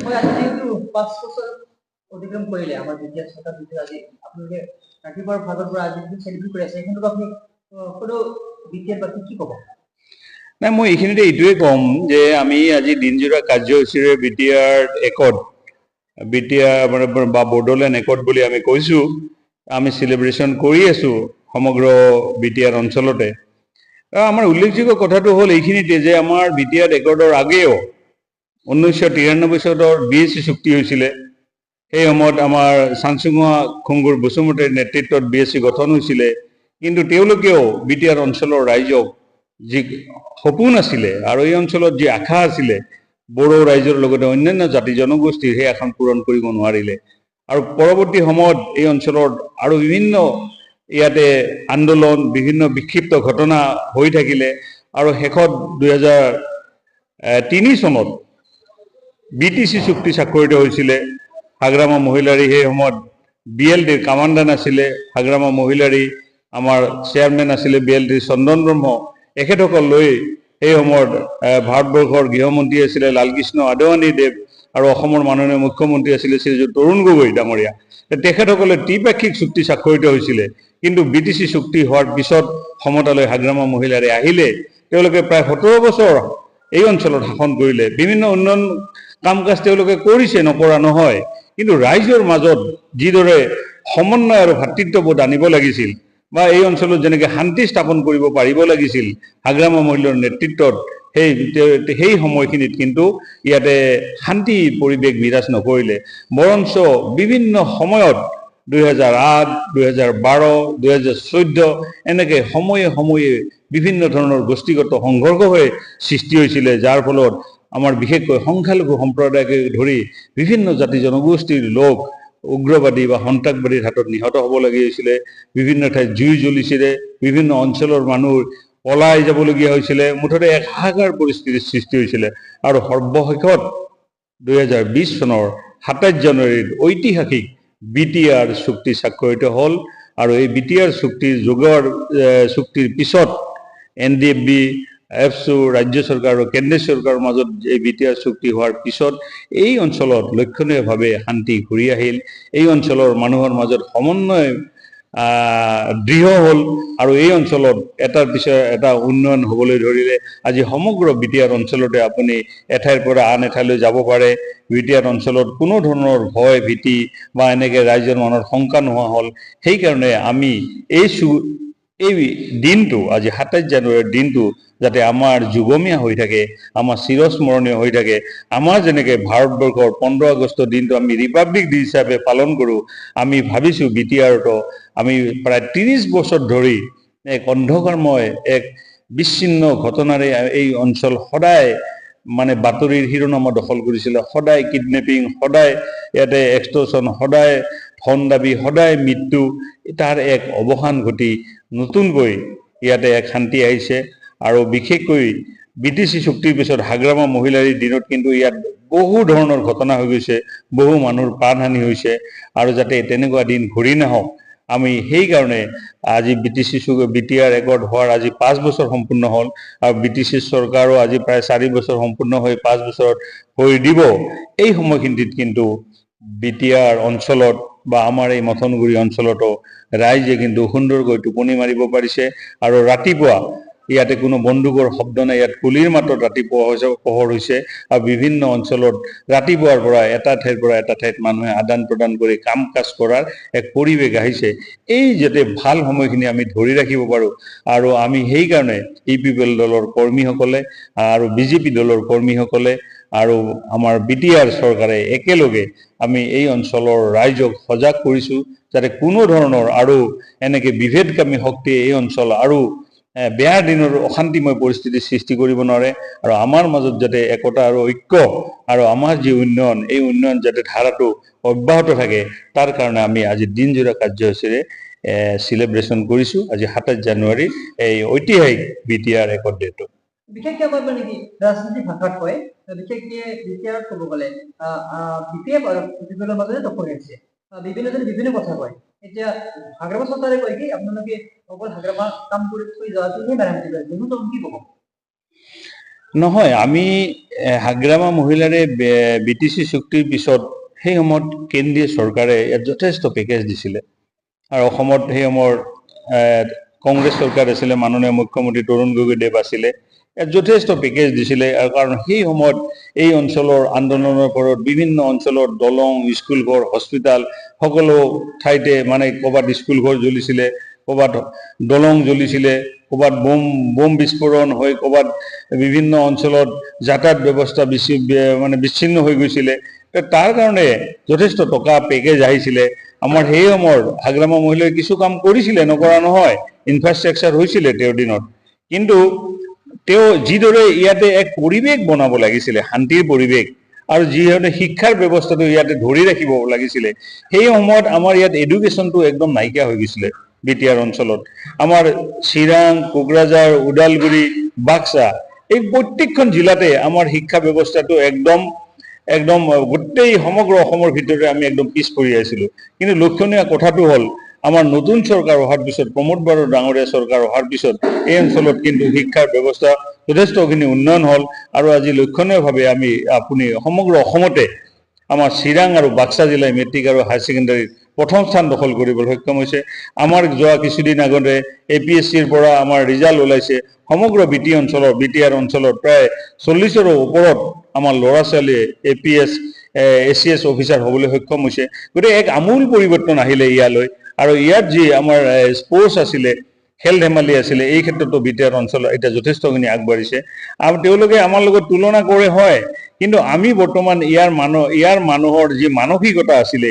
হয় আজি যেহেতু 5 বছৰ অতিক্ৰম কৰিলে আমাৰ যেতিয়া চৰকাৰ ভিতৰত আজি আপোনালোকে ৰাতিপুৱাৰ ভাগৰ পৰা আজি চেলিব্ৰেট কৰি আছে এইখিনিতো আপুনি কোনো বিটিআৰ বাকি কি ক'ব? নাই মই এইখিনিতে এইটোৱে ক'ম যে আমি আজি দিনজোৰা কাৰ্যসূচীৰে বিটিআৰ একত বিটিআৰ মানে বা বড়োলেণ্ড একত বুলি আমি কৈছোঁ আমি চেলিব্ৰেশ্যন কৰি আছোঁ সমগ্ৰ বিটিআৰ অঞ্চলতে। আমাৰ উল্লেখযোগ্য কথাটো হ'ল এইখিনিতে যে আমাৰ বিটিআৰ একৰ্ডৰ আগেও 1993 চনৰ BSc চুক্তি হৈছিলে। সেই সময়ত আমাৰ চাংচুঙা খুংগুৰ বসুমতাৰীৰ নেতৃত্বত BSc গঠন হৈছিলে, কিন্তু তেওঁলোকেও বিটিআৰ অঞ্চলৰ ৰাইজক যি সপোন আছিলে আৰু এই অঞ্চলত যি আশা আছিলে বড়ো ৰাইজৰ লগতে অন্যান্য জাতি জনগোষ্ঠীৰ সেই আশা পূৰণ কৰিব নোৱাৰিলে। আৰু পৰৱৰ্তী সময়ত এই অঞ্চলত আৰু বিভিন্ন ইয়াতে আন্দোলন বিভিন্ন বিক্ষিপ্ত ঘটনা হৈ থাকিলে আৰু শেষত 2003 চনত BTC চুক্তি স্বাক্ষৰিত হৈছিলে। হাগ্ৰামা মহিলাৰী সেই সময়ত BLDৰ কামাণ্ডাৰ আছিলে, হাগ্ৰামা মহিলাৰী আমাৰ চেয়াৰমেন আছিলে BLDৰ চন্দন ব্ৰহ্ম। এখেতসকল লৈ সেই সময়ত ভাৰতবৰ্ষৰ গৃহমন্ত্ৰী আছিলে লালকৃষ্ণ আদৱানীদেৱ আৰু অসমৰ মাননীয় মুখ্যমন্ত্ৰী আছিলে শ্ৰীযুত তৰুণ গগৈ ডাঙৰীয়া। তেখেতসকলে ত্ৰিপাক্ষিক চুক্তি স্বাক্ষৰিত হৈছিলে, কিন্তু BTC চুক্তি হোৱাৰ পিছত ক্ষমতালৈ হাগ্ৰামা মহিলাৰী আহিলে। তেওঁলোকে প্ৰায় 17 বছৰ এই অঞ্চলত শাসন কৰিলে, বিভিন্ন উন্নয়ন কাম কাজ তেওঁলোকে কৰিছে, নকৰা নহয়, কিন্তু ৰাইজৰ মাজত যিদৰে সমন্বয় আৰু ভাতৃত্ববোধ আনিব লাগিছিল বা এই অঞ্চলত যেনেকৈ শান্তি স্থাপন কৰিব পাৰিব লাগিছিল হাগ্ৰামা মহিলাৰ নেতৃত্বত সেই সময়খিনিত কিন্তু ইয়াতে শান্তি পৰিৱেশ বিৰাজ নকৰিলে, বৰঞ্চ বিভিন্ন সময়ত 2008, 2012, 2014 এনেকৈ সময়ে সময়ে বিভিন্ন ধৰণৰ গোষ্ঠীগত সংঘৰ্ষ হৈ সৃষ্টি হৈছিলে, যাৰ ফলত আমাৰ বিশেষকৈ সংখ্যালঘু সম্প্ৰদায়কে ধৰি বিভিন্ন জাতি জনগোষ্ঠীৰ লোক উগ্ৰবাদী বা সন্ত্ৰাসবাদীৰ হাতত নিহত হ'ব লগা হৈছিলে, বিভিন্ন ঠাইত জুই জ্বলিছিলে, বিভিন্ন অঞ্চলৰ মানুহ পলাই যাবলগীয়া হৈছিলে, মুঠতে এক হাহাকাৰ পৰিস্থিতিৰ সৃষ্টি হৈছিলে। আৰু সৰ্বশেষত 2020 চনৰ 27 জানুৱাৰীত ঐতিহাসিক বিটিআৰ চুক্তি স্বাক্ষৰিত হ'ল। আৰু এই বিটিআৰ চুক্তিৰ পিছত NDFB, এফচু, ৰাজ্য চৰকাৰ আৰু কেন্দ্ৰীয় চৰকাৰৰ মাজত এই বিটিআৰ চুক্তি হোৱাৰ পিছত এই অঞ্চলত লক্ষণীয়ভাৱে শান্তি ঘূৰি আহিল। এই অঞ্চলৰ মানুহৰ মাজত সমন্বয় দৃঢ় হ'ল আৰু এই অঞ্চলত এটাৰ পিছত এটা উন্নয়ন হ'বলৈ ধৰিলে। আজি সমগ্ৰ বিটিআৰ অঞ্চলতে আপুনি এঠাইৰ পৰা আন এঠাইলৈ যাব পাৰে। বিটিআৰ অঞ্চলত কোনো ধৰণৰ ভয় ভীতি বা এনেকৈ ৰাইজৰ মনত শংকা নোহোৱা হ'ল। সেইকাৰণে আমি এই দিনটো আজি 27 জানুৱাৰীৰ দিনটো যাতে আমাৰ যুগমীয়া হৈ থাকে, আমাৰ চিৰস্মৰণীয় হৈ থাকে। আমাৰ যেনেকৈ ভাৰতবৰ্ষৰ 15 আগষ্টৰ দিনটো আমি ৰিপাব্লিক ডে হিচাপে পালন কৰোঁ, আমি ভাবিছোঁ বিটিআৰতো আমি প্ৰায় 30 বছৰ ধৰি এক অন্ধকাৰময় এক বিচ্ছিন্ন ঘটনাৰে এই অঞ্চল সদায় মানে বাতৰিৰ শিৰোনামা দখল কৰিছিলে, সদায় কিডনেপিং, সদায় ইয়াতে এক্সটৰ্চন, সদায় ধন দাবী, সদায় মৃত্যু। তাৰ এক অৱসান ঘটি নতুনকৈ ইয়াতে এক শান্তি আহিছে। আৰু বিশেষকৈ BTC চুক্তিৰ পিছত হাগ্ৰামা মহিলাৰীৰ দিনত কিন্তু ইয়াত বহু ধৰণৰ ঘটনা হৈ গৈছে, বহু মানুহৰ প্ৰাণহানি হৈছে। আৰু যাতে তেনেকুৱা দিন ঘূৰি নাহক আমি সেইকাৰণে আজি বিটিআৰ একৰ্ড হোৱাৰ আজি 5 বছৰ সম্পূৰ্ণ হ'ল আৰু BTC চৰকাৰো আজি প্ৰায় 4 বছৰ সম্পূৰ্ণ হৈ 5 বছৰত হৈ দিব। এই সময়খিনিত কিন্তু বিটিআৰ অঞ্চলত বা আমাৰ এই মথনগুৰি অঞ্চলতো ৰাইজে কিন্তু সুন্দৰকৈ টোপনি মাৰিব পাৰিছে। আৰু ৰাতিপুৱা ইয়াতে কোনো বন্দুকৰ শব্দ নাই, ইয়াত কুলিৰ মাতত ৰাতিপুৱা পোহৰ হৈছে। আৰু বিভিন্ন অঞ্চলত ৰাতিপুৱাৰ পৰা এটা ঠাইৰ পৰা এটা ঠাইত মানুহে আদান প্ৰদান কৰি কাম কাজ কৰাৰ এক পৰিৱেশ আহিছে। এই যাতে ভাল সময়খিনি আমি ধৰি ৰাখিব পাৰোঁ আৰু আমি সেইকাৰণে EPPL দলৰ কৰ্মীসকলে আৰু BJP দলৰ কৰ্মীসকলে আৰু আমাৰ বিটিআৰ চৰকাৰে একেলগে আমি এই অঞ্চলৰ ৰাইজক সজাগ কৰিছোঁ যাতে কোনো ধৰণৰ আৰু এনেকৈ বিভেদকামী শক্তিয়ে এই অঞ্চল আৰু বেয়া দিনৰ অশান্তিময় পৰিস্থিতিৰ সৃষ্টি কৰিব নোৱাৰে। আৰু আমাৰ মাজত যাতে একতা আৰু ঐক্য আৰু আমাৰ যি উন্নয়ন, এই উন্নয়ন যাতে ধাৰাটো অব্যাহত থাকে, তাৰ কাৰণে আমি আজি দিনজোৰা কাৰ্যসূচীৰে চেলিব্ৰেশ্যন কৰিছোঁ আজি 27 জানুৱাৰীৰ এই ঐতিহাসিক বিটিআৰ একৰ্ড ডেটো। বিশেষকৈ আমাৰ মানে কি ৰাজনীতি ভাষাত কয়, বিশেষকৈ বিটিআৰত ক'ব গ'লে BPF আৰু BPL মাজতে টক্কৰ হৈছে, বিভিন্নজনে বিভিন্ন কথা কয়। এতিয়া হাগ্ৰামা চৰকাৰে কয় কি আপোনালোকে অকল হাগ্ৰামা কাম কৰি থৈ যোৱাটোহে মেৰামতি কৰে, কি ক'ব? নহয়, আমি হাগ্ৰামা মহিলাৰে বিটিচি চুক্তিৰ পিছত সেই সময়ত কেন্দ্ৰীয় চৰকাৰে ইয়াত যথেষ্ট পেকেজ দিছিলে আৰু অসমত সেই সময়ৰ কংগ্ৰেছ চৰকাৰ আছিলে, মাননীয় মুখ্যমন্ত্ৰী তৰুণ গগৈদেৱ আছিলে, ইয়াত যথেষ্ট পেকেজ দিছিলে। আৰু কাৰণ সেই সময়ত এই অঞ্চলৰ আন্দোলনৰ পৰত বিভিন্ন অঞ্চলৰ দলং, স্কুল ঘৰ, হস্পিটাল সকলো ঠাইতে মানে ক'ৰবাত স্কুল ঘৰ জ্বলিছিলে, ক'ৰবাত দলং জ্বলিছিলে, ক'ৰবাত বোম বিস্ফোৰণ হৈ ক'ৰবাত বিভিন্ন অঞ্চলত যাতায়াত ব্যৱস্থা বিচ্ছিন্ন হৈ গৈছিলে। তাৰ কাৰণে যথেষ্ট টকা পেকেজ আহিছিলে। আমাৰ সেই সময়ৰ হাগ্ৰামা মহিলাই কিছু কাম কৰিছিলে, নকৰা নহয়, ইনফ্ৰাষ্ট্ৰাকচাৰ হৈছিলে তেওঁৰ দিনত। কিন্তু তেওঁ যিদৰে ইয়াতে এক পৰিৱেশ বনাব লাগিছিলে, শান্তিৰ পৰিৱেশ, আৰু যিধৰণে শিক্ষাৰ ব্যৱস্থাটো ইয়াতে ধৰি ৰাখিব লাগিছিলে, সেই সময়ত আমাৰ ইয়াত এডুকেশ্যনটো একদম নাইকিয়া হৈ গৈছিলে। বিটিআৰ অঞ্চলত আমাৰ চিৰাং, কোকৰাঝাৰ, ওদালগুৰি, বাক্সা এই প্ৰত্যেকখন জিলাতে আমাৰ শিক্ষা ব্যৱস্থাটো একদম গোটেই সমগ্ৰ অসমৰ ভিতৰতে আমি একদম পিছ পৰি আছিলোঁ। কিন্তু লক্ষণীয় কথাটো হ'ল আমাৰ নতুন চৰকাৰ অহাৰ পিছত, প্ৰমোদ বড়ো ডাঙৰীয়া চৰকাৰ অহাৰ পিছত এই অঞ্চলত কিন্তু শিক্ষাৰ ব্যৱস্থা যথেষ্টখিনি উন্নয়ন হ'ল। আৰু আজি লক্ষণীয়ভাৱে আপুনি সমগ্ৰ অসমতে আমাৰ চিৰাং আৰু বাক্সা জিলাই মেট্ৰিক আৰু হায়াৰ ছেকেণ্ডাৰীত প্ৰথম স্থান দখল কৰিবলৈ সক্ষম হৈছে। আমাৰ যোৱা কিছুদিন আগতে APSCৰ পৰা আমাৰ ৰিজাল্ট ওলাইছে, সমগ্ৰ বিটিআৰ অঞ্চলত প্ৰায় 40ৰো ওপৰত আমাৰ ল'ৰা ছোৱালীয়ে APS ACS অফিচাৰ হ'বলৈ সক্ষম হৈছে। গতিকে এক আমূল পৰিৱৰ্তন আহিলে ইয়ালৈ। আৰু ইয়াত যি আমাৰ স্পৰ্টছ আছিলে, খেল ধেমালি আছিলে, এই ক্ষেত্ৰতো বিটিআৰ অঞ্চল এতিয়া যথেষ্টখিনি আগবাঢ়িছে। আৰু তেওঁলোকে আমাৰ লগত তুলনা কৰে হয়, কিন্তু আমি বৰ্তমান ইয়াৰ মানুহৰ যি মানসিকতা আছিলে